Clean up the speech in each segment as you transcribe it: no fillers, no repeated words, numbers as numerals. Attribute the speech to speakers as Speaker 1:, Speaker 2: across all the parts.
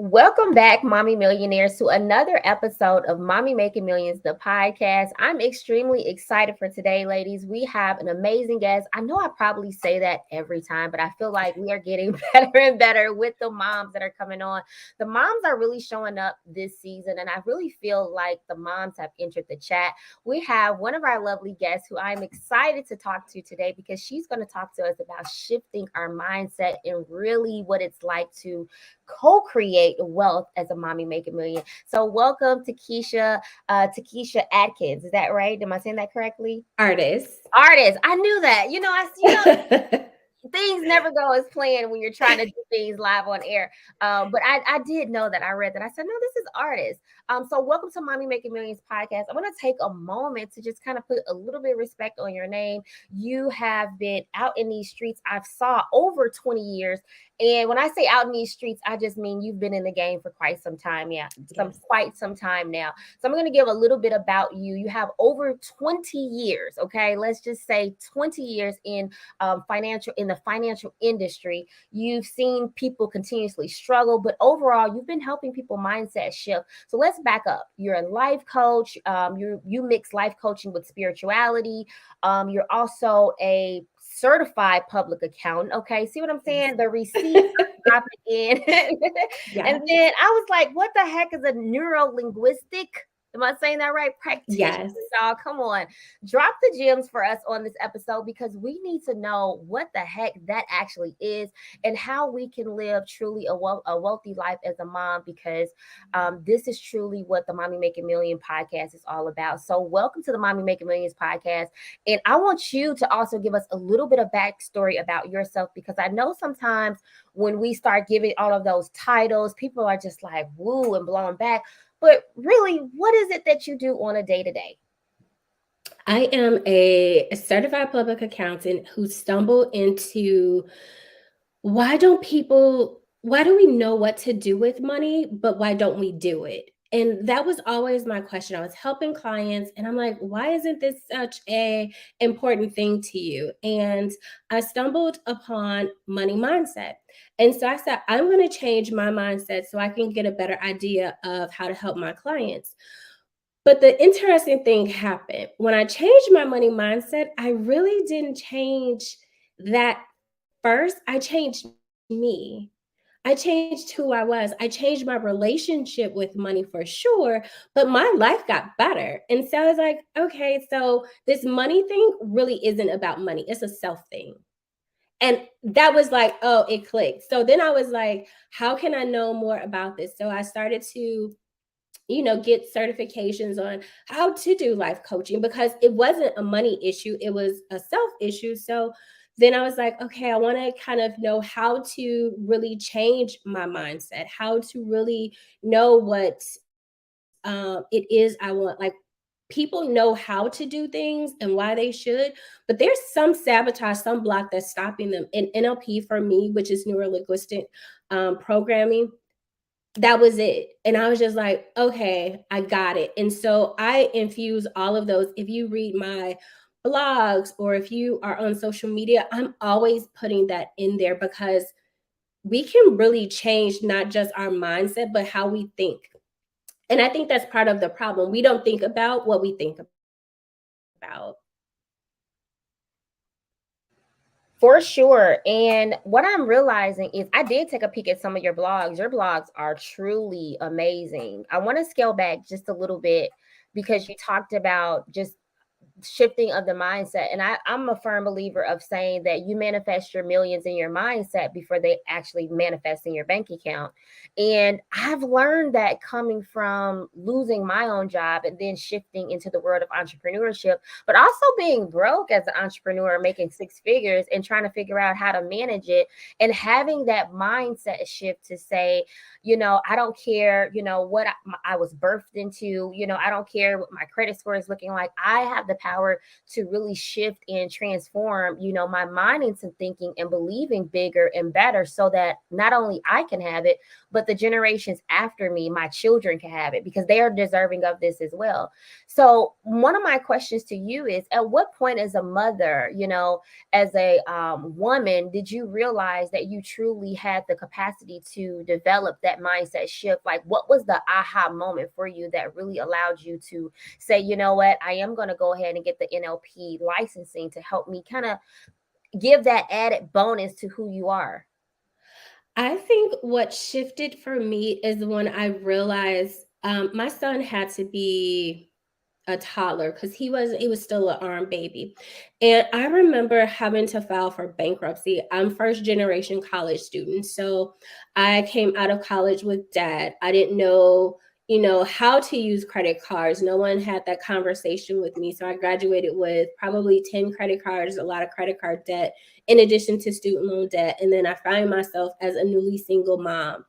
Speaker 1: Welcome back, Mommy Millionaires, to another episode of Mommy Making Millions, the podcast. I'm extremely excited for today, ladies. We have an amazing guest. I know I probably say that every time, but I feel like we are getting better and better with the moms that are coming on. The moms are really showing up this season, and I really feel like the moms have entered the chat. We have one of our lovely guests who I'm excited to talk to today because she's going to talk to us about shifting our mindset and really what it's like to co-create wealth as a mommy making million. So welcome Takisha Atkins. Is that right? Am I saying that correctly?
Speaker 2: Artist.
Speaker 1: Artist. I knew that. Things never go as planned when you're trying to do things live on air. But I did know that. I read that. I said, no, this is Artist. So welcome to Mommy Making Millions podcast. I want to take a moment to just kind of put a little bit of respect on your name. You have been out in these streets. I've saw over 20 years. And when I say out in these streets, I just mean you've been in the game for quite some time. Yeah, quite some time now. So I'm going to give a little bit about you. You have over 20 years. Okay, let's just say 20 years in the financial industry. You've seen people continuously struggle, but overall, you've been helping people mindset shift. So let's back up. You're a life coach. You mix life coaching with spirituality. You're also a certified public accountant. Okay, see what I'm saying? The receipts are dropping in.
Speaker 2: Yeah.
Speaker 1: And then I was like, what the heck is a neuro-linguistic? Am I saying that right? Practitioner,
Speaker 2: Yes.
Speaker 1: y'all. Come on. Drop the gems for us on this episode because we need to know what the heck that actually is and how we can live truly a wealthy life as a mom because this is truly what the Mommy Making Million podcast is all about. So welcome to the Mommy Making Millions podcast. And I want you to also give us a little bit of backstory about yourself because I know sometimes when we start giving all of those titles, people are just like woo and blown back. But really, what is it that you do on a day-to-day?
Speaker 2: I am a certified public accountant who stumbled into why do we know what to do with money, but why don't we do it? And that was always my question. I was helping clients and I'm like, why isn't this such a important thing to you? And I stumbled upon money mindset. And so I said, I'm going to change my mindset so I can get a better idea of how to help my clients. But the interesting thing happened. When I changed my money mindset, I really didn't change that first. I changed me. I changed who I was. I changed my relationship with money for sure, but my life got better. And so I was like, okay, so this money thing really isn't about money. It's a self thing. And that was like, oh, it clicked. So then I was like, how can I know more about this? So I started to get certifications on how to do life coaching because it wasn't a money issue. It was a self issue. So then I was like, okay, I want to kind of know how to really change my mindset, how to really know what it is I want. Like people know how to do things and why they should, but there's some sabotage, some block that's stopping them. And NLP for me, which is neuro linguistic programming, that was it. And I was just like, okay, I got it. And so I infuse all of those. If you read my blogs or if you are on social media, I'm always putting that in there because we can really change not just our mindset, but how we think. And I think that's part of the problem. We don't think about what we think about.
Speaker 1: For sure. And what I'm realizing is I did take a peek at some of your blogs. Your blogs are truly amazing. I want to scale back just a little bit because you talked about just shifting of the mindset. And I'm a firm believer of saying that you manifest your millions in your mindset before they actually manifest in your bank account. And I've learned that coming from losing my own job and then shifting into the world of entrepreneurship, but also being broke as an entrepreneur, making six figures and trying to figure out how to manage it and having that mindset shift to say, I don't care, what I was birthed into, I don't care what my credit score is looking like. I have the power to really shift and transform, my mind into thinking and believing bigger and better, so that not only I can have it, but the generations after me, my children, can have it, because they are deserving of this as well. So one of my questions to you is, at what point as a mother, as a woman, did you realize that you truly had the capacity to develop that mindset shift? Like, what was the aha moment for you that really allowed you to say, you know what, I am going to go ahead and get the NLP licensing to help me kind of give that added bonus to who you are?
Speaker 2: I think what shifted for me is when I realized my son had to be a toddler because he was still an arm baby. And I remember having to file for bankruptcy. I'm first generation college student. So I came out of college with dad. I didn't know, how to use credit cards. No one had that conversation with me. So I graduated with probably 10 credit cards, a lot of credit card debt, in addition to student loan debt. And then I found myself as a newly single mom.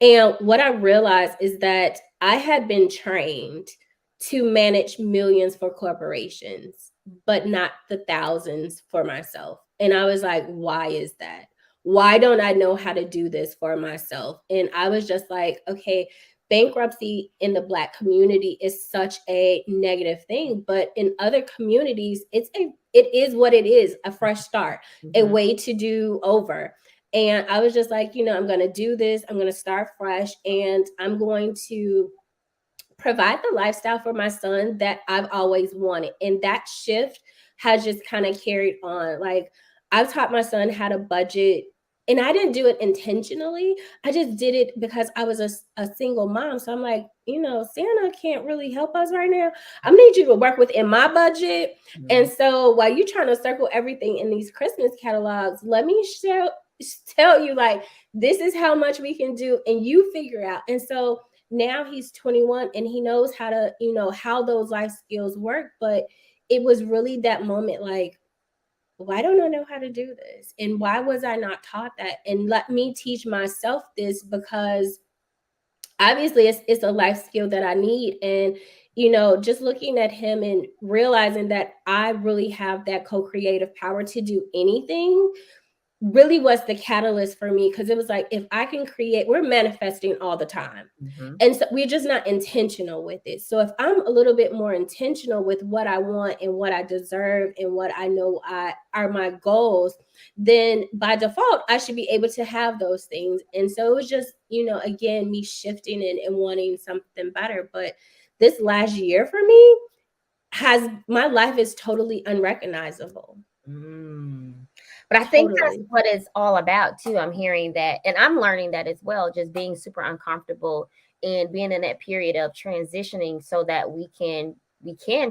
Speaker 2: And what I realized is that I had been trained to manage millions for corporations, but not the thousands for myself. And I was like, why is that? Why don't I know how to do this for myself? And I was just like, okay, bankruptcy in the Black community is such a negative thing, but in other communities, it is what it is, a fresh start, a way to do over. And I was just like, I'm going to do this. I'm going to start fresh, and I'm going to provide the lifestyle for my son that I've always wanted. And that shift has just kind of carried on. Like, I've taught my son how to budget, and I didn't do it intentionally. I just did it because I was a single mom. So I'm like, Santa can't really help us right now. I need you to work within my budget. Mm-hmm. And so while you're trying to circle everything in these Christmas catalogs, let me tell you, like, this is how much we can do, and you figure out. And so now he's 21 and he knows how to, how those life skills work. But it was really that moment, like, why don't I know how to do this? And why was I not taught that? And let me teach myself this, because obviously it's a life skill that I need. And, just looking at him and realizing that I really have that co-creative power to do anything really was the catalyst for me, because it was like, if I can create, we're manifesting all the time. Mm-hmm. And so we're just not intentional with it. So if I'm a little bit more intentional with what I want and what I deserve and what I know are my goals, then by default, I should be able to have those things. And so it was just, again, me shifting and wanting something better. But this last year for me my life is totally unrecognizable.
Speaker 1: But I think that's what it's all about too. I'm hearing that, and I'm learning that as well, just being super uncomfortable and being in that period of transitioning, so that we can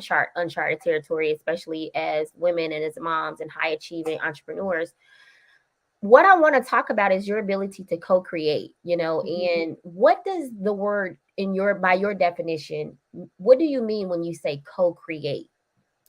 Speaker 1: chart uncharted territory, especially as women and as moms and high achieving entrepreneurs. What I want to talk about is your ability to co-create, mm-hmm. And what does the word by your definition, what do you mean when you say co-create?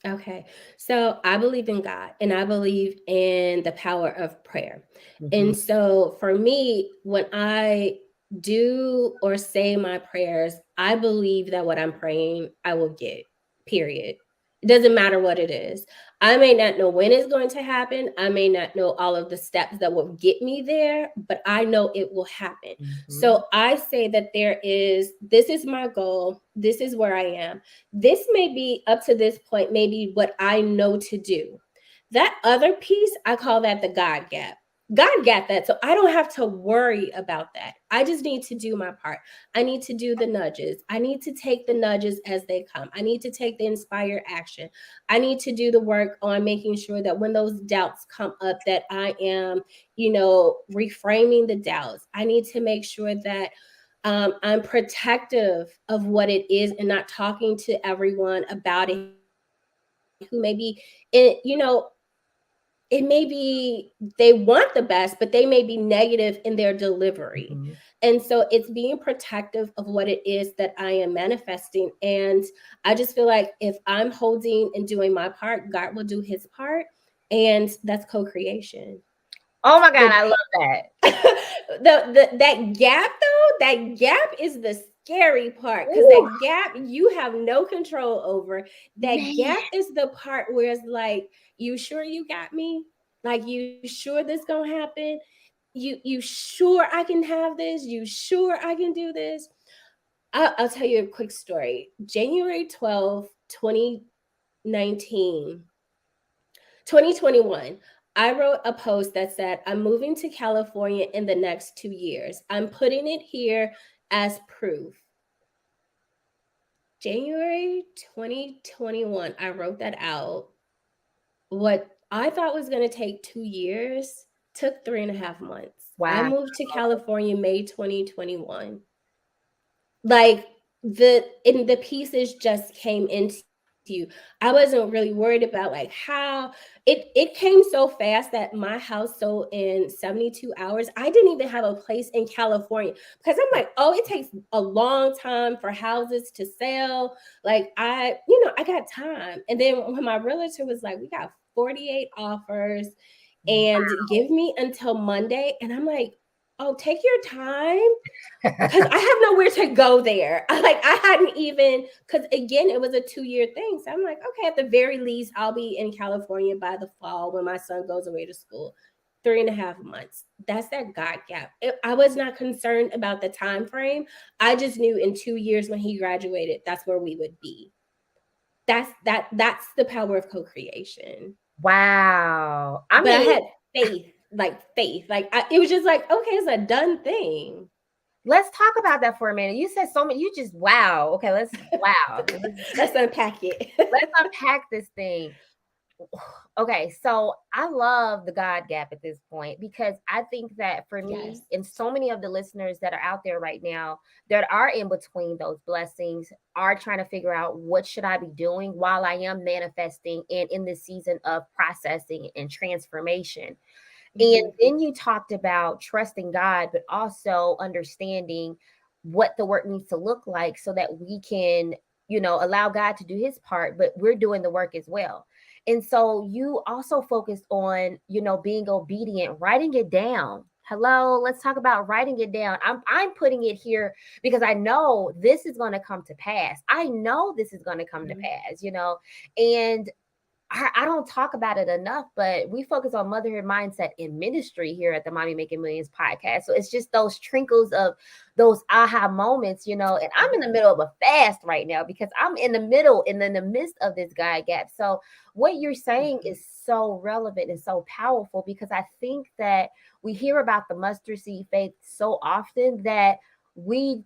Speaker 2: Okay. So I believe in God, and I believe in the power of prayer. Mm-hmm. And so for me, when I do or say my prayers, I believe that what I'm praying, I will get, period. It doesn't matter what it is. I may not know when it's going to happen. I may not know all of the steps that will get me there, but I know it will happen. Mm-hmm. So I say that this is my goal. This is where I am. This may be up to this point, maybe what I know to do. That other piece, I call that the God gap. God got that. So I don't have to worry about that. I just need to do my part. I need to do the nudges. I need to take the nudges as they come. I need to take the inspired action. I need to do the work on making sure that when those doubts come up, that I am, reframing the doubts. I need to make sure that I'm protective of what it is and not talking to everyone about it who may be, it may be they want the best, but they may be negative in their delivery. Mm-hmm. And so it's being protective of what it is that I am manifesting. And I just feel like if I'm holding and doing my part, God will do his part. And that's co-creation.
Speaker 1: Oh my God,
Speaker 2: The
Speaker 1: I love that.
Speaker 2: that gap though, that gap is the scary part because
Speaker 1: Ooh,
Speaker 2: that gap you have no control over. That
Speaker 1: man.
Speaker 2: gap is the part where it's like, you sure you got me? Like, you sure this gonna happen? You sure I can have this? You sure I can do this? I'll tell you a quick story. January 12th, 2019, 2021, I wrote a post that said, I'm moving to California in the next 2 years. I'm putting it here as proof. January 2021, I wrote that out. What I thought was going to take 2 years took 3.5 months. I
Speaker 1: Wow.
Speaker 2: moved to California May 2021. Like, the pieces just came into you. I wasn't really worried about like how it came so fast that my house sold in 72 hours. I didn't even have a place in California because I'm like, oh, it takes a long time for houses to sell. Like, I got time. And then when my realtor was like, we got 48 offers and give me until Monday, and I'm like, oh, take your time because I have nowhere to go there. I hadn't even, because again, it was a 2-year thing. So I'm like, okay, at the very least, I'll be in California by the fall when my son goes away to school. 3.5 months. That's that God gap. I was not concerned about the time frame. I just knew in 2 years when he graduated, that's where we would be. That's the power of co-creation.
Speaker 1: Wow. I
Speaker 2: But I
Speaker 1: mean,
Speaker 2: had faith. It was just like, okay, it's a done thing.
Speaker 1: let's talk about that for a minute. You said so many, you just wow. Okay, wow.
Speaker 2: Let's unpack it.
Speaker 1: Let's unpack this thing. Okay, so I love the God gap at this point because I think that for
Speaker 2: Yes.
Speaker 1: me and so many of the listeners that are out there right now that are in between those blessings are trying to figure out what should I be doing while I am manifesting and in this season of processing and transformation. And
Speaker 2: Mhm.
Speaker 1: then you talked about trusting God, but also understanding what the work needs to look like so that we can, allow God to do his part, but we're doing the work as well. And so you also focused on, being obedient, writing it down. Hello, let's talk about writing it down. I'm putting it here because I know this is going to come to pass. I know this is going to come to
Speaker 2: Mhm.
Speaker 1: pass. And I don't talk about it enough, but we focus on motherhood mindset in ministry here at the Mommy Making Millions podcast. So it's just those trinkles of those aha moments. And I'm in the middle of a fast right now because I'm in the middle and in the midst of this God gap. So what you're saying
Speaker 2: Mhm.
Speaker 1: is so relevant and so powerful because I think that we hear about the mustard seed faith so often that we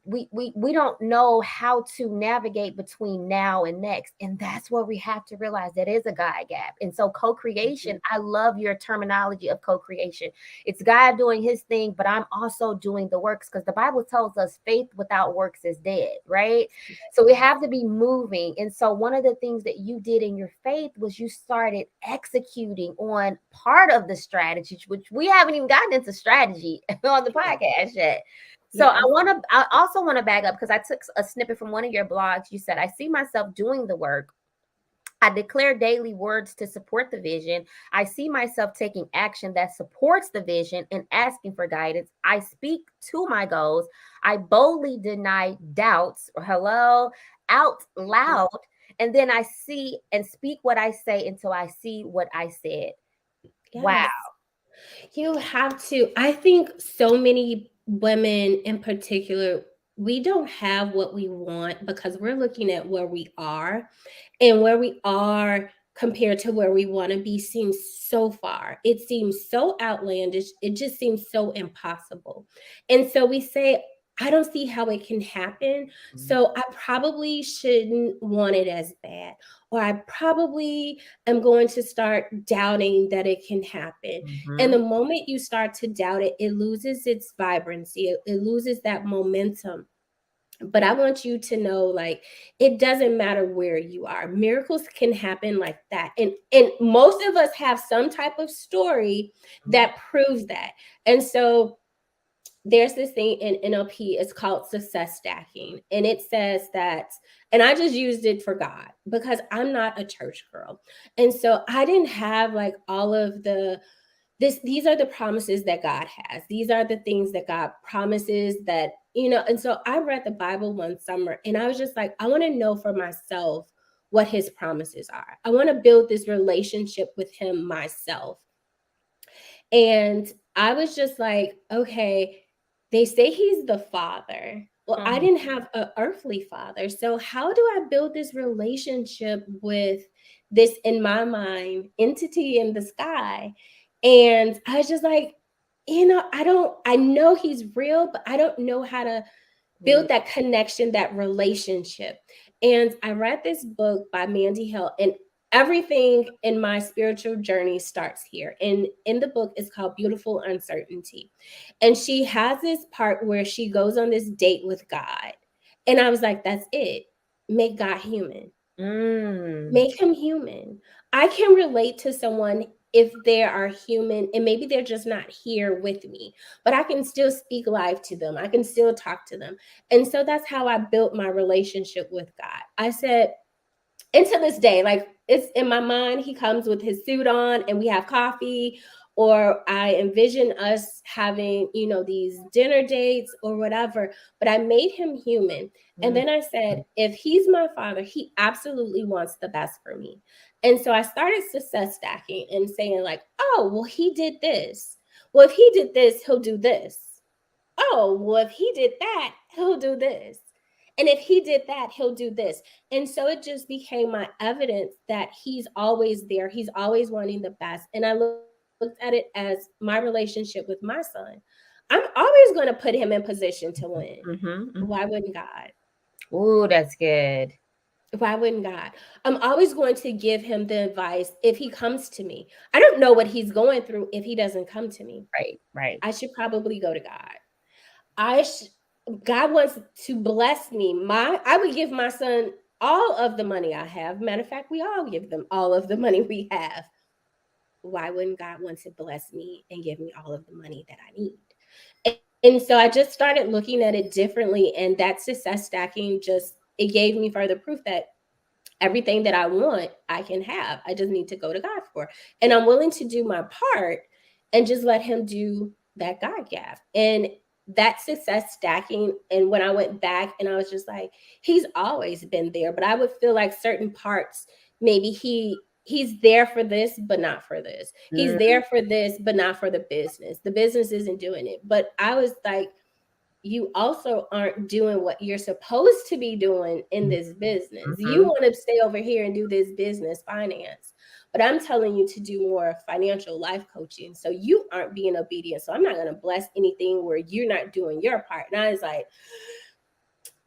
Speaker 1: don't know how to navigate between now and next, and that's where we have to realize that is a God gap. And so co-creation,
Speaker 2: Mhm.
Speaker 1: I love your terminology of co-creation. It's God doing his thing, but I'm also doing the works because the Bible tells us faith without works is dead, right? So we
Speaker 2: Yes.
Speaker 1: have to be moving. And so one of the things that you did in your faith was you started executing on part of the strategy, which we haven't even gotten into strategy on the podcast yet. So
Speaker 2: Yes.
Speaker 1: I also want to back up because I took a snippet from one of your blogs. You said, I see myself doing the work. I declare daily words to support the vision. I see myself taking action that supports the vision and asking for guidance. I speak to my goals. I boldly deny doubts, or hello, out
Speaker 2: Mhm.
Speaker 1: loud. And then I see and speak what I say until I see what I said. Wow.
Speaker 2: Yes. You have to. I think so many women in particular, we don't have what we want because we're looking at where we are, and where we are compared to where we want to be seems so far. It seems so outlandish. It just seems so impossible. And so we say, I don't see how it can happen. So I probably shouldn't want it as bad. Or I probably am going to start doubting that it can happen. And the
Speaker 1: Mhm.
Speaker 2: moment you start to doubt it, it loses its vibrancy, it loses that momentum. But I want you to know, like, it doesn't matter where you are. Miracles can happen like that. And most of us have some type of story that proves that. And so there's this thing in NLP, it's called success stacking. And it says that, and I just used it for God because I'm not a church girl. And so I didn't have like all of the these are the promises that God has. These are the things that God promises that, and so I read the Bible one summer and I was just like, I want to know for myself what his promises are. I want to build this relationship with him myself. And I was just like, okay, they say he's the father. Well, I didn't have an earthly father. So how do I build this relationship with this, in my mind, entity in the sky? And I was just like, I know he's real, but I don't know how to build that connection, that relationship. And I read this book by Mandy Hill, and everything in my spiritual journey starts here. And in the book, it's called Beautiful Uncertainty. And she has this part where she goes on this date with God. And I was like, that's it. Make God human. Make him human. I can relate to someone if they are human and maybe they're just not here with me, but I can still speak life to them. I can still talk to them. And so that's how I built my relationship with God. I said, and to this day, like, it's in my mind, he comes with his suit on and we have coffee, or I envision us having, these dinner dates or whatever, but I made him human. And then I said, if he's my father, he absolutely wants the best for me. And so I started success stacking and saying like, oh, well, he did this. Well, if he did this, he'll do this. Oh, well, if he did that, he'll do this. And if he did that, he'll do this. And so it just became my evidence that he's always there. He's always wanting the best. And I looked at it as my relationship with my son. I'm always going to put him in position to win. Why wouldn't God?
Speaker 1: Ooh, that's good.
Speaker 2: Why wouldn't God? I'm always going to give him the advice if he comes to me. I don't know what he's going through if he doesn't come to me.
Speaker 1: Right.
Speaker 2: I should probably go to God. God wants to bless me. I would give my son all of the money I have. Matter of fact, we all give them all of the money we have. Why wouldn't God want to bless me and give me all of the money that I need? And so I just started looking at it differently. And that success stacking it gave me further proof that everything that I want, I can have. I just need to go to God for. And I'm willing to do my part and just let him do that God gave. And that success stacking. And when I went back and I was just like, he's always been there, but I would feel like certain parts, maybe he's there for this, but not for this. He's there for this, but not for the business. The business isn't doing it. But I was like, you also aren't doing what you're supposed to be doing in this business. You want to stay over here and do this business finance, but I'm telling you to do more financial life coaching. So you aren't being obedient. So I'm not going to bless anything where you're not doing your part. And I was like,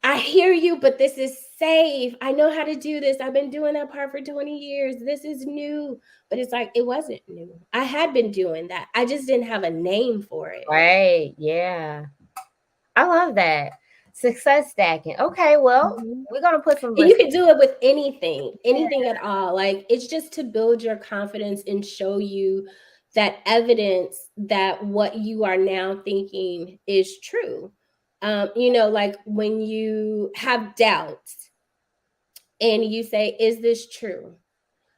Speaker 2: I hear you, but this is safe. I know how to do this. I've been doing that part for 20 years. This is new. But it's like, it wasn't new. I had been doing that. I just didn't have a name for it.
Speaker 1: Right. Yeah. I love that. Success stacking. Okay, well, we're going to put some.
Speaker 2: And you can do it with anything at all. Like, it's just to build your confidence and show you that evidence that what you are now thinking is true. Like when you have doubts and you say, is this true?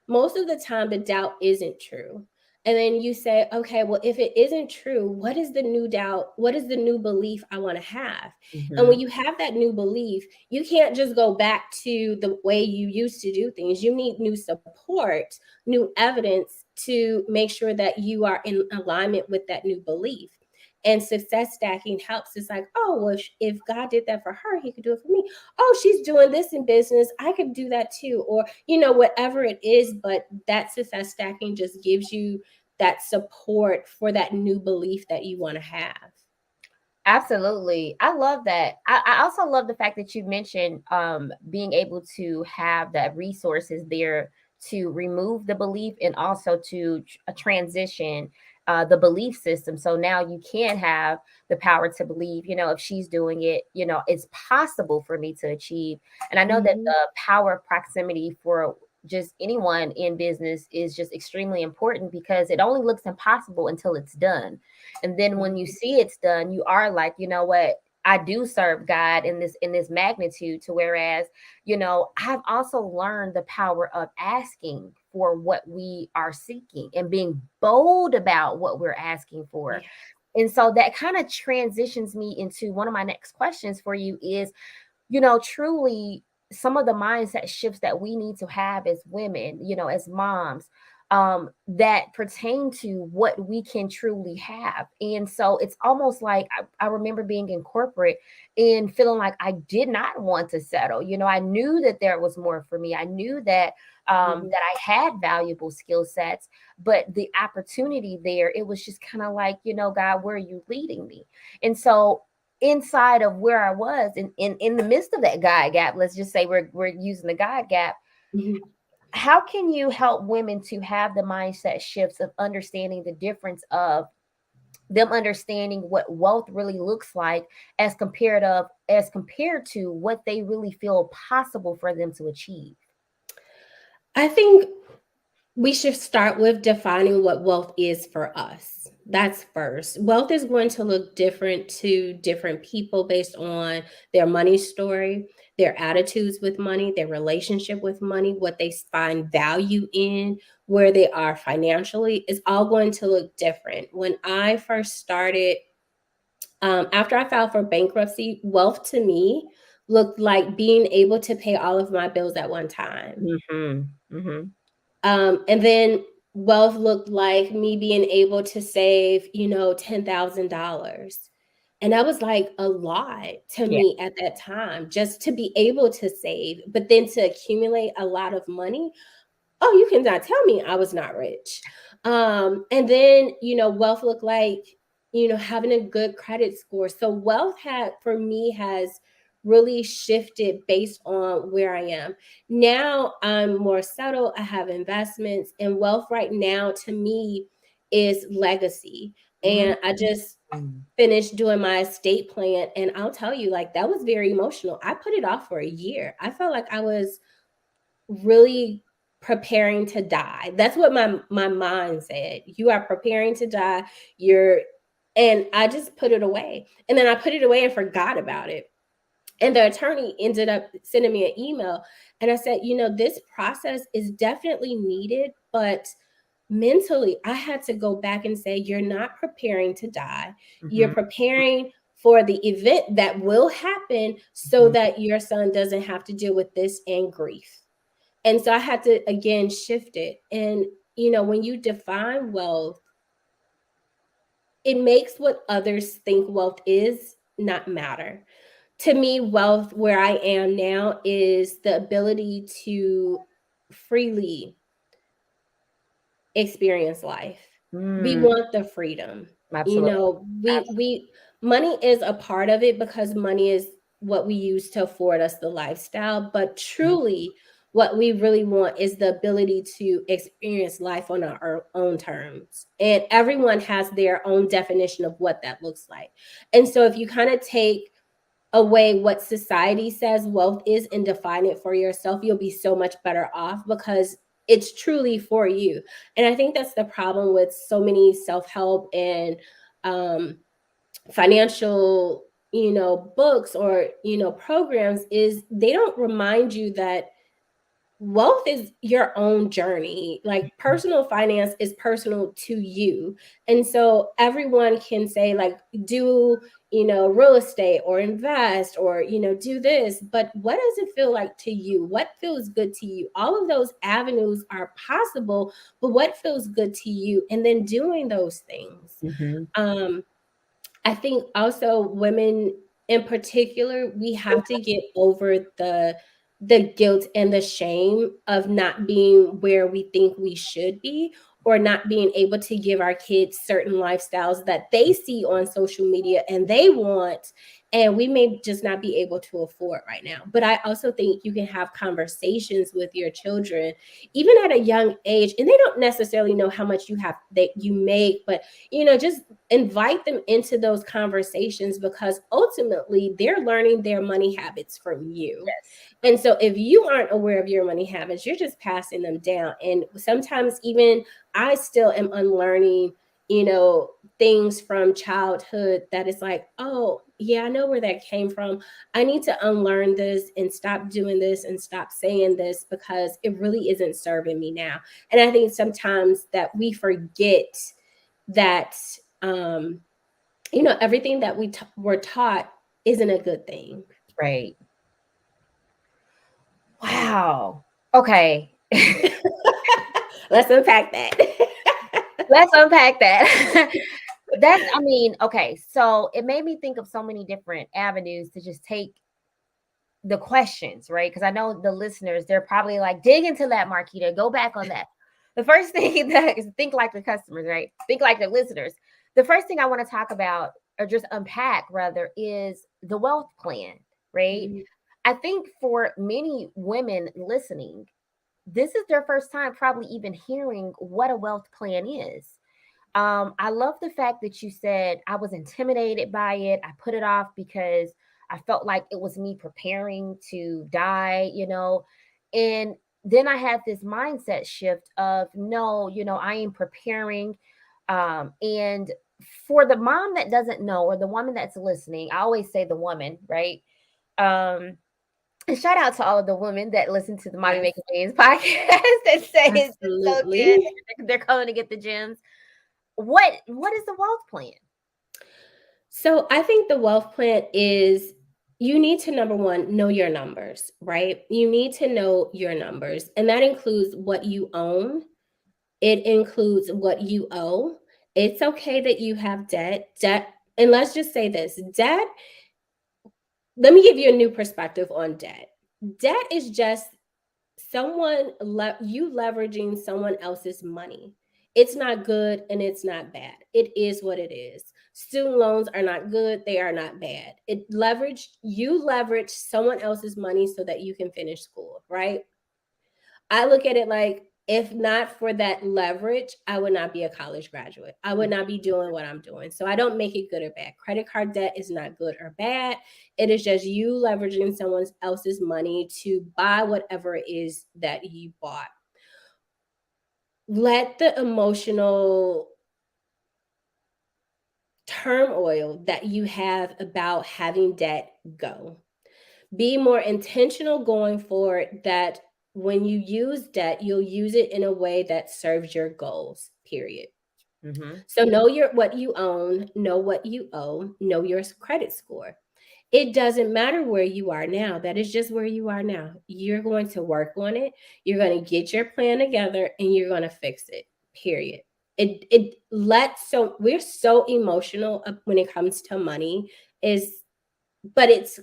Speaker 2: Most of the time, the doubt isn't true. And then you say, okay, well, if it isn't true, what is the new doubt? What is the new belief I want to have? And when you have that new belief, you can't just go back to the way you used to do things. You need new support, new evidence to make sure that you are in alignment with that new belief. And success stacking helps. It's like, oh, well, if God did that for her, he could do it for me. Oh, she's doing this in business, I could do that too. Or, whatever it is. But that success stacking just gives you that support for that new belief that you want to have.
Speaker 1: Absolutely. I love that. I also love the fact that you mentioned being able to have the resources there to remove the belief and also to transition the belief system. So now you can have the power to believe, if she's doing it, it's possible for me to achieve. And I know that the power of proximity for just anyone in business is just extremely important because it only looks impossible until it's done. And then when you see it's done, you are like, you know what? I do serve God in this magnitude to whereas, I've also learned the power of asking for what we are seeking and being bold about what we're asking for.
Speaker 2: Yeah.
Speaker 1: And so that kind of transitions me into one of my next questions for you is, truly some of the mindset shifts that we need to have as women, as moms, that pertain to what we can truly have. And so it's almost like I remember being in corporate and feeling like I did not want to settle. I knew that there was more for me. I knew that that I had valuable skill sets, but the opportunity there, it was just kind of like, God, where are you leading me? And so inside of where I was in the midst of that God gap, let's just say we're using the God gap.
Speaker 2: Mm-hmm.
Speaker 1: How can you help women to have the mindset shifts of understanding the difference of them understanding what wealth really looks like as compared to what they really feel possible for them to achieve?
Speaker 2: I think we should start with defining what wealth is for us. That's first. Wealth is going to look different to different people based on their money story, their attitudes with money, their relationship with money, what they find value in, where they are financially. It's all going to look different. When I first started, after I filed for bankruptcy, wealth to me looked like being able to pay all of my bills at one time.
Speaker 1: Mm-hmm. Mm-hmm.
Speaker 2: And then wealth looked like me being able to save, $10,000. And that was like a lot to
Speaker 1: Yeah.
Speaker 2: me at that time, just to be able to save, but then to accumulate a lot of money. Oh, you cannot tell me I was not rich. And then, wealth looked like, having a good credit score. So wealth for me, has really shifted based on where I am. Now I'm more settled. I have investments, and wealth right now to me is legacy. And I just
Speaker 1: Mm-hmm.
Speaker 2: finished doing my estate plan. And I'll tell you, like, that was very emotional. I put it off for a year. I felt like I was really preparing to die. That's what my mind said. You are preparing to die. And I just put it away. And then I put it away and forgot about it. And the attorney ended up sending me an email, and I said, this process is definitely needed, but mentally I had to go back and say, you're not preparing to die. You're
Speaker 1: Mm-hmm.
Speaker 2: preparing for the event that will happen so that your son doesn't have to deal with this and grief. And so I had to again shift it. And, when you define wealth, it makes what others think wealth is not matter. To me, wealth where I am now is the ability to freely experience life. We
Speaker 1: Mm,
Speaker 2: want the freedom.
Speaker 1: absolutely.
Speaker 2: We money is a part of it because money is what we use to afford us the lifestyle, but
Speaker 1: Absolutely.
Speaker 2: truly what we really want is the ability to experience life on our own terms. And everyone has their own definition of what that looks like. And so if you kind of take away what society says wealth is and define it for yourself, you'll be so much better off because it's truly for you. And I think that's the problem with so many self-help and financial, books or, programs, is they don't remind you that wealth is your own journey. Like, personal finance is personal to you. And so everyone can say, like, do, real estate or invest or, do this. But what does it feel like to you? What feels good to you? All of those avenues are possible, but what feels good to you? And then doing those things.
Speaker 1: Mm-hmm.
Speaker 2: I think also women in particular, we have to get over the guilt and the shame of not being where we think we should be, or not being able to give our kids certain lifestyles that they see on social media and they want, and we may just not be able to afford right now. But I also think you can have conversations with your children even at a young age, and they don't necessarily know how much that you make, but just invite them into those conversations, because ultimately they're learning their money habits from you.
Speaker 1: Yes.
Speaker 2: And so if you aren't aware of your money habits, you're just passing them down. And sometimes even I still am unlearning, things from childhood that is like, oh, yeah, I know where that came from. I need to unlearn this and stop doing this and stop saying this because it really isn't serving me now. And I think sometimes that we forget that, everything that were taught isn't a good thing.
Speaker 1: Right. Wow. Okay.
Speaker 2: Let's unpack that.
Speaker 1: Let's unpack that. Okay. So it made me think of so many different avenues to just take the questions, right? Because I know the listeners, they're probably like, dig into that, Marquita, go back on that. The first thing that is think like the customers, right? Think like the listeners. The first thing I want to talk about, or just unpack rather, is the wealth plan, right?
Speaker 2: Mm-hmm.
Speaker 1: I think for many women listening, this is their first time probably even hearing what a wealth plan is. I love the fact that you said I was intimidated by it. I put it off because I felt like it was me preparing to die, and then I had this mindset shift of no, I am preparing. And for the mom that doesn't know, or the woman that's listening, I always say the woman, right? Um, and shout out to all of the women that listen to the Mommy
Speaker 2: Yes,
Speaker 1: Making Millions podcast that say it's just so good.
Speaker 2: absolutely.
Speaker 1: They're coming to get the gems. What is the wealth plan?
Speaker 2: So I think the wealth plan is, you need to, number one, know your numbers, right? You need to know your numbers, and that includes what you own. It includes what you owe. It's okay that you have debt. And let's just say this, debt, let me give you a new perspective on debt. Debt is just you leveraging someone else's money. It's not good and it's not bad. It is what it is. Student loans are not good, they are not bad. You leverage someone else's money so that you can finish school, right? I look at it like, if not for that leverage, I would not be a college graduate. I would not be doing what I'm doing. So I don't make it good or bad. Credit card debt is not good or bad. It is just you leveraging someone else's money to buy whatever it is that you bought. Let the emotional turmoil that you have about having debt go. Be more intentional going forward, that when you use debt, you'll use it in a way that serves your goals, period.
Speaker 1: Mm-hmm.
Speaker 2: So know what you own, know what you owe, know your credit score. It doesn't matter where you are now. That is just where you are now. You're going to work on it. You're going to get your plan together and you're going to fix it. Period. We're so emotional when it comes to money, but it's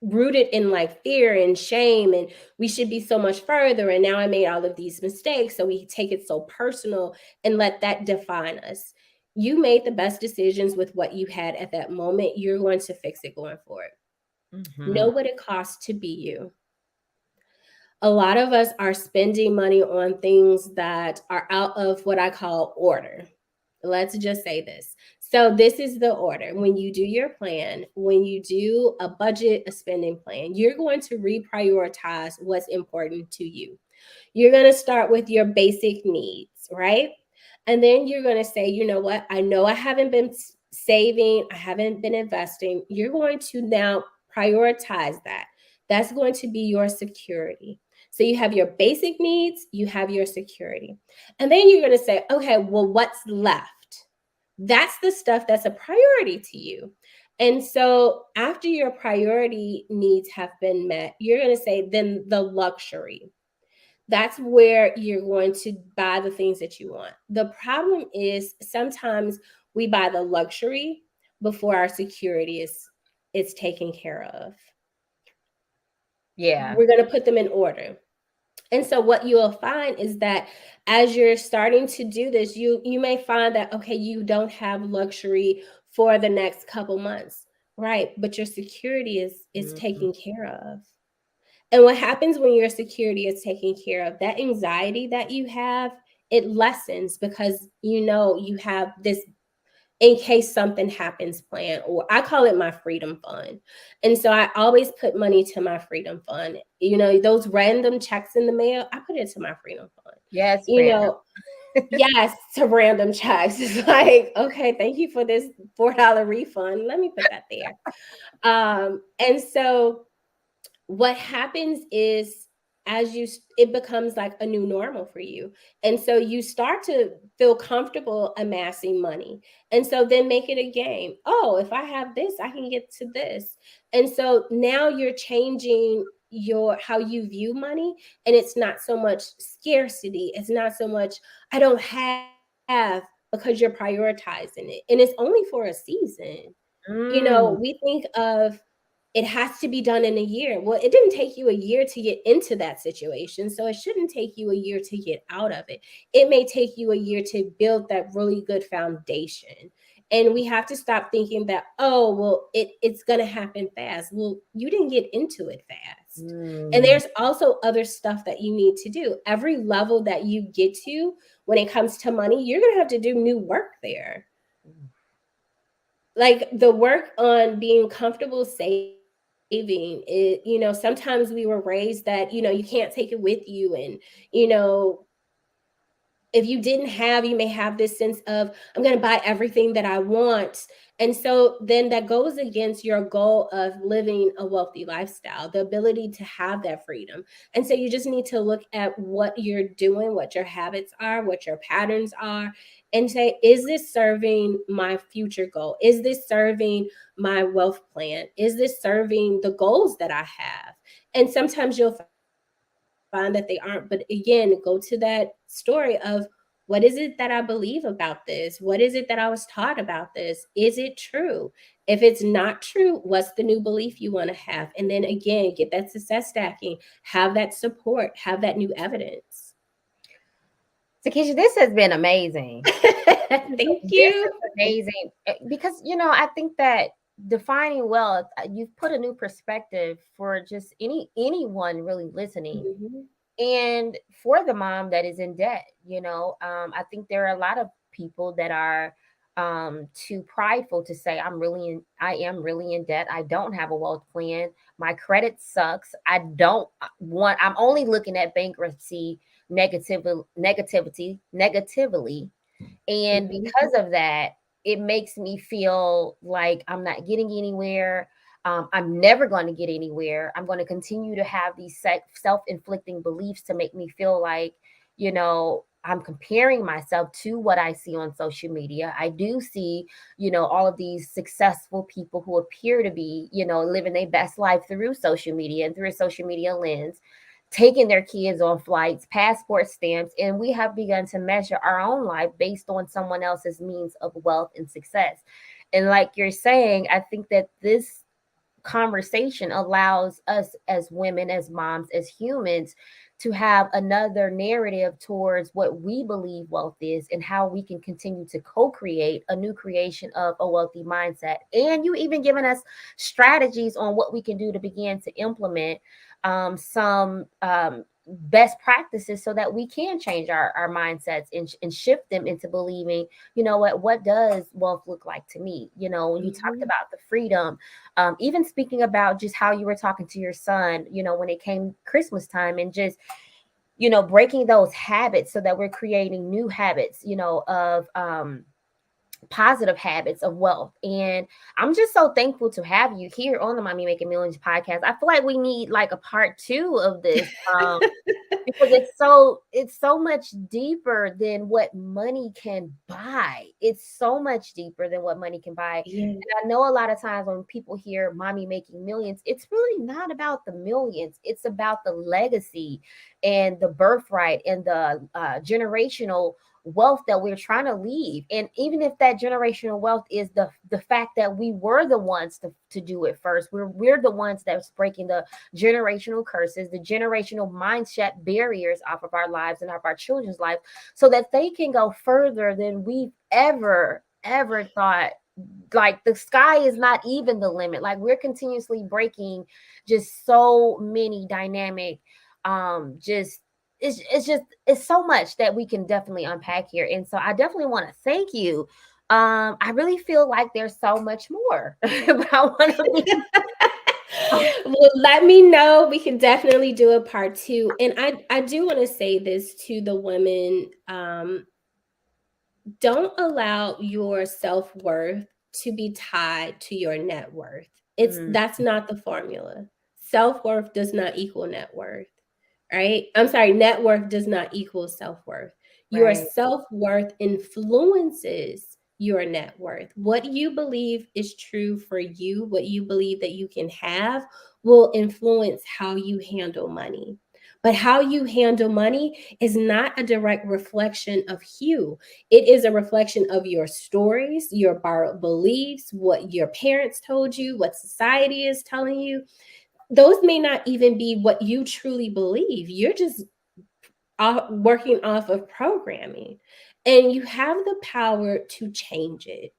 Speaker 2: rooted in like fear and shame, and we should be so much further, and now I made all of these mistakes, so we take it so personal and let that define us. You made the best decisions with what you had at that moment. You're going to fix it going forward.
Speaker 1: Mm-hmm.
Speaker 2: Know what it costs to be you. A lot of us are spending money on things that are out of what I call order. Let's just say this. So this is the order. When you do your plan, when you do a budget, a spending plan, you're going to reprioritize what's important to you. You're going to start with your basic needs, right? And then you're going to say, you know what? I know I haven't been saving, I haven't been investing. You're going to now prioritize that. That's going to be your security. So you have your basic needs, you have your security. And then you're going to say, okay, well, what's left? That's the stuff that's a priority to you. And so after your priority needs have been met, you're going to say, then the luxury. That's where you're going to buy the things that you want. The problem is sometimes we buy the luxury before our security is taken care of.
Speaker 1: Yeah.
Speaker 2: We're going to put them in order. And so what you'll find is that as you're starting to do this, you may find that, okay, you don't have luxury for the next couple months, right? But your security is
Speaker 1: Mm-hmm.
Speaker 2: taken care of. And what happens when your security is taken care of, that anxiety that you have, it lessens because you have this in case something happens plan, or I call it my freedom fund. And so I always put money to my freedom fund. Those random checks in the mail, I put it to my freedom fund.
Speaker 1: Yes,
Speaker 2: You
Speaker 1: random.
Speaker 2: know, Yes, to random checks. It's like, okay, thank you for this $4 refund. Let me put that there. And so what happens is, it becomes like a new normal for you, and so you start to feel comfortable amassing money, and so then make it a game. Oh, if I have this, I can get to this. And so now you're changing your how you view money, and it's not so much scarcity, it's not so much I don't have, because you're prioritizing it, and it's only for a season.
Speaker 1: Mm,
Speaker 2: We think of it has to be done in a year. Well, it didn't take you a year to get into that situation, so it shouldn't take you a year to get out of it. It may take you a year to build that really good foundation. And we have to stop thinking that, oh, well, it's going to happen fast. Well, you didn't get into it fast. And
Speaker 1: mm.
Speaker 2: there's also other stuff that you need to do. Every level that you get to when it comes to money, you're going to have to do new work there. Like the work on being comfortable saving it, sometimes we were raised that, you can't take it with you. And, you know, if you didn't have, you may have this sense of, I'm going to buy everything that I want. And so then that goes against your goal of living a wealthy lifestyle, the ability to have that freedom. And so you just need to look at what you're doing, what your habits are, what your patterns are, and say, is this serving my future goal? Is this serving my wealth plan? Is this serving the goals that I have? And sometimes you'll find that they aren't. But again, go to that story of, what is it that I believe about this? What is it that I was taught about this? Is it true? If it's not true, what's the new belief you want to have? And then again, get that success stacking, have that support, have that new evidence.
Speaker 1: Takisha, this has been amazing.
Speaker 2: Thank
Speaker 1: This
Speaker 2: you.
Speaker 1: is amazing because I think that defining wealth, you've put a new perspective for just anyone really listening,
Speaker 2: Mhm.
Speaker 1: and for the mom that is in debt. I think there are a lot of people that are too prideful to say, I am really in debt. I don't have a wealth plan. My credit sucks. I don't want. I'm only looking at bankruptcy negatively, and
Speaker 2: Mhm.
Speaker 1: because of that, it makes me feel like I'm not getting anywhere. I'm never going to get anywhere. I'm going to continue to have these self inflicting beliefs to make me feel like, I'm comparing myself to what I see on social media. I do see, all of these successful people who appear to be, living their best life through social media and through a social media lens, taking their kids on flights, passport stamps, and we have begun to measure our own life based on someone else's means of wealth and success. And like you're saying, I think that this conversation allows us as women, as moms, as humans to have another narrative towards what we believe wealth is and how we can continue to co-create a new creation of a wealthy mindset. And you even given us strategies on what we can do to begin to implement some best practices so that we can change our mindsets and shift them into believing, what does wealth look like to me? When you talked
Speaker 2: Mhm.
Speaker 1: about the freedom, even speaking about just how you were talking to your son, when it came Christmas time, and just, breaking those habits so that we're creating new habits, of positive habits of wealth. And I'm just so thankful to have you here on the Mommy Making Millions podcast. I feel like we need like a part two of this. Because it's so much deeper than what money can buy. It's so much deeper than what money can buy.
Speaker 2: Yeah.
Speaker 1: And I know a lot of times when people hear mommy making millions, it's really not about the millions. It's about the legacy and the birthright and the generational wealth that we're trying to leave. And even if that generational wealth is the fact that we were the ones to do it first, we're the ones that's breaking the generational curses, the generational mindset barriers off of our lives and off our children's life, so that they can go further than we've ever thought. Like the sky is not even the limit. Like we're continuously breaking just so many dynamic, just it's so much that we can definitely unpack here. And so I definitely want to thank you. I really feel like there's so much more, but I want to be.
Speaker 2: Well, let me know. We can definitely do a part two. And I do want to say this to the women. don't allow your self-worth to be tied to your net worth. That's not the formula. Self-worth does not equal net worth, right? I'm sorry, net worth does not equal self-worth. Your
Speaker 1: Right.
Speaker 2: self-worth influences your net worth. What you believe is true for you, what you believe that you can have, will influence how you handle money. But how you handle money is not a direct reflection of you. It is a reflection of your stories, your borrowed beliefs, what your parents told you, what society is telling you. Those may not even be what you truly believe. You're just working off of programming, and you have the power to change it.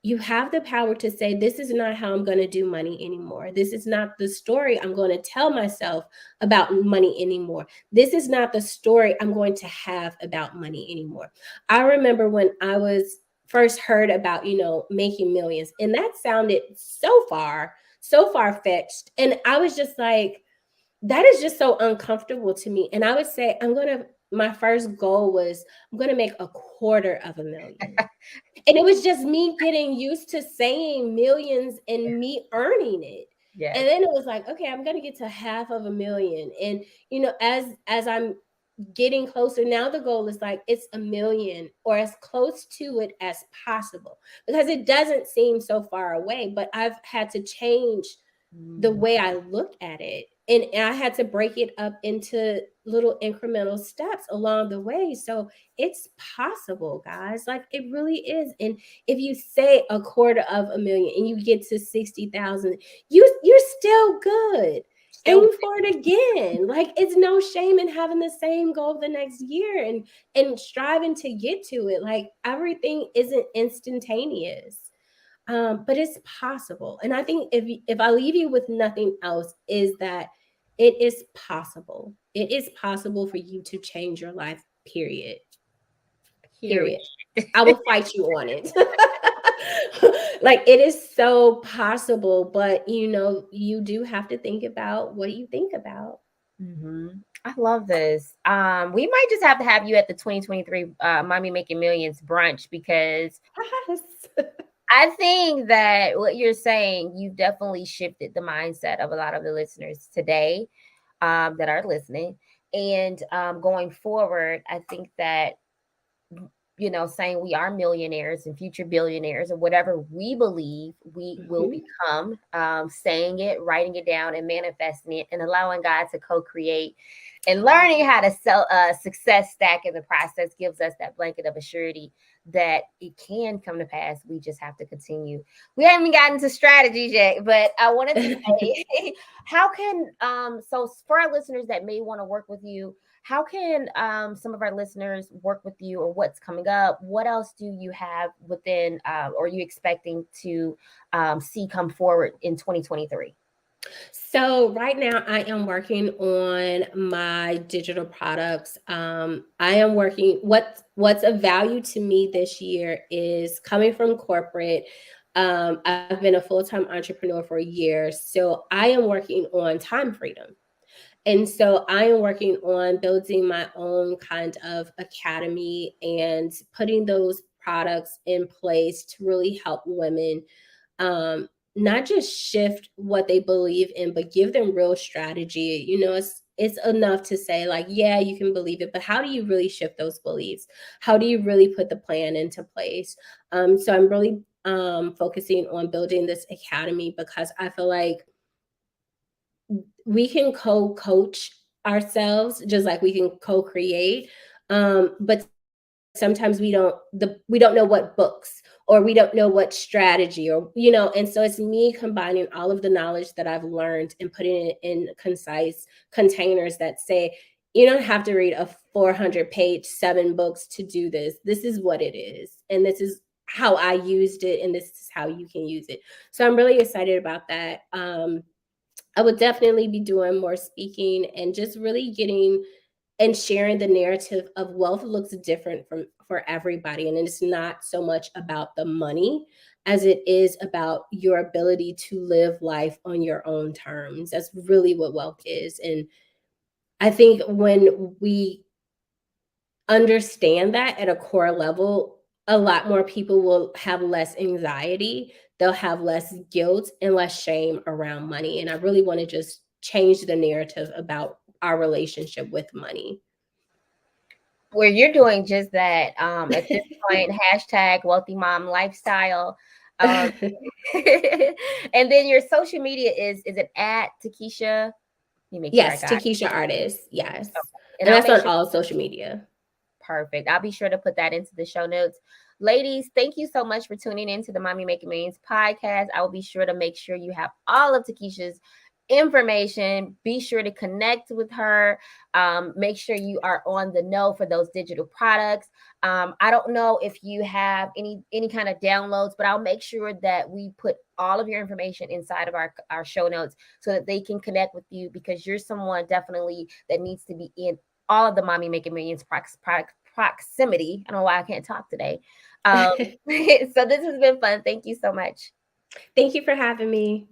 Speaker 2: You have the power to say, this is not how I'm going to do money anymore. This is not the story I'm going to tell myself about money anymore. This is not the story I'm going to have about money anymore. I remember when I was first heard about, making millions, and that sounded so far fetched. And I was just like, that is just so uncomfortable to me. And I would say, my first goal was, I'm going to make $250,000. And it was just me getting used to saying millions and me earning it.
Speaker 1: Yes.
Speaker 2: And then it was like, okay, I'm going to get to $500,000. And, as I'm getting closer, now the goal is like, it's 1 million or as close to it as possible, because it doesn't seem so far away, but I've had to change the way I look at it. And I had to break it up into little incremental steps along the way. So it's possible, guys. Like, it really is. And if you say $250,000 and you get to 60,000, you're still good.
Speaker 1: Still.
Speaker 2: Aim for it again. Like, it's no shame in having the same goal the next year and striving to get to it. Like, everything isn't instantaneous. But it's possible. And I think if I leave you with nothing else, is that it is possible. It is possible for you to change your life, period.
Speaker 1: Period.
Speaker 2: Period. I will fight you on it. Like, it is so possible, but you do have to think about what you think about.
Speaker 1: I love this. We might just have to have you at the 2023 Mommy Making Millions brunch, because
Speaker 2: Yes.
Speaker 1: I think that what you're saying, you've definitely shifted the mindset of a lot of the listeners today that are listening. And going forward, I think that, saying we are millionaires and future billionaires, or whatever we believe we will become, saying it, writing it down, and manifesting it, and allowing God to co-create, and learning how to sell success stack in the process, gives us that blanket of assurity that it can come to pass. We just have to continue. We haven't gotten to strategies yet, but I wanted to say, how can so for our listeners that may want to work with you, how can some of our listeners work with you, or what's coming up? What else do you have within, or are you expecting to see come forward in 2023?
Speaker 2: So right now I am working on my digital products. I am working, what's of value to me this year is coming from corporate. I've been a full-time entrepreneur for a year. So I am working on time freedom. And so I am working on building my own kind of academy and putting those products in place to really help women, not just shift what they believe in, but give them real strategy. It's enough to say, like, yeah, you can believe it, but how do you really shift those beliefs? How do you really put the plan into place? So I'm really focusing on building this academy, because I feel like we can co-coach ourselves just like we can co-create, but sometimes we don't know what books, or we don't know what strategy, or and so it's me combining all of the knowledge that I've learned and putting it in concise containers that say, you don't have to read a 400-page 7 books to do this. This is what it is, and this is how I used it, and this is how you can use it. So I'm really excited about that. I would definitely be doing more speaking and just really getting and sharing the narrative of wealth looks different for everybody. And it's not so much about the money as it is about your ability to live life on your own terms. That's really what wealth is. And I think when we understand that at a core level, a lot more people will have less anxiety, they'll have less guilt and less shame around money. And I really want to just change the narrative about our relationship with money.
Speaker 1: Where you're doing just that at this point, hashtag wealthy mom lifestyle. Um, and then your social media is it at Takisha? Let me make sure I
Speaker 2: Yes,
Speaker 1: got it.
Speaker 2: Takisha Artis. Yes.
Speaker 1: And
Speaker 2: And
Speaker 1: I'll
Speaker 2: that's
Speaker 1: make
Speaker 2: on
Speaker 1: sure.
Speaker 2: all social media.
Speaker 1: Perfect. I'll be sure to put that into the show notes. Ladies, thank you so much for tuning in to the Mommy Making Millions podcast. I will be sure to make sure you have all of Takisha's information. Be sure to connect with her. Make sure you are on the know for those digital products. I don't know if you have any kind of downloads, but I'll make sure that we put all of your information inside of our show notes so that they can connect with you, because you're someone definitely that needs to be in all of the Mommy Making Millions proximity. I don't know why I can't talk today. So this has been fun. Thank you so much.
Speaker 2: Thank you for having me.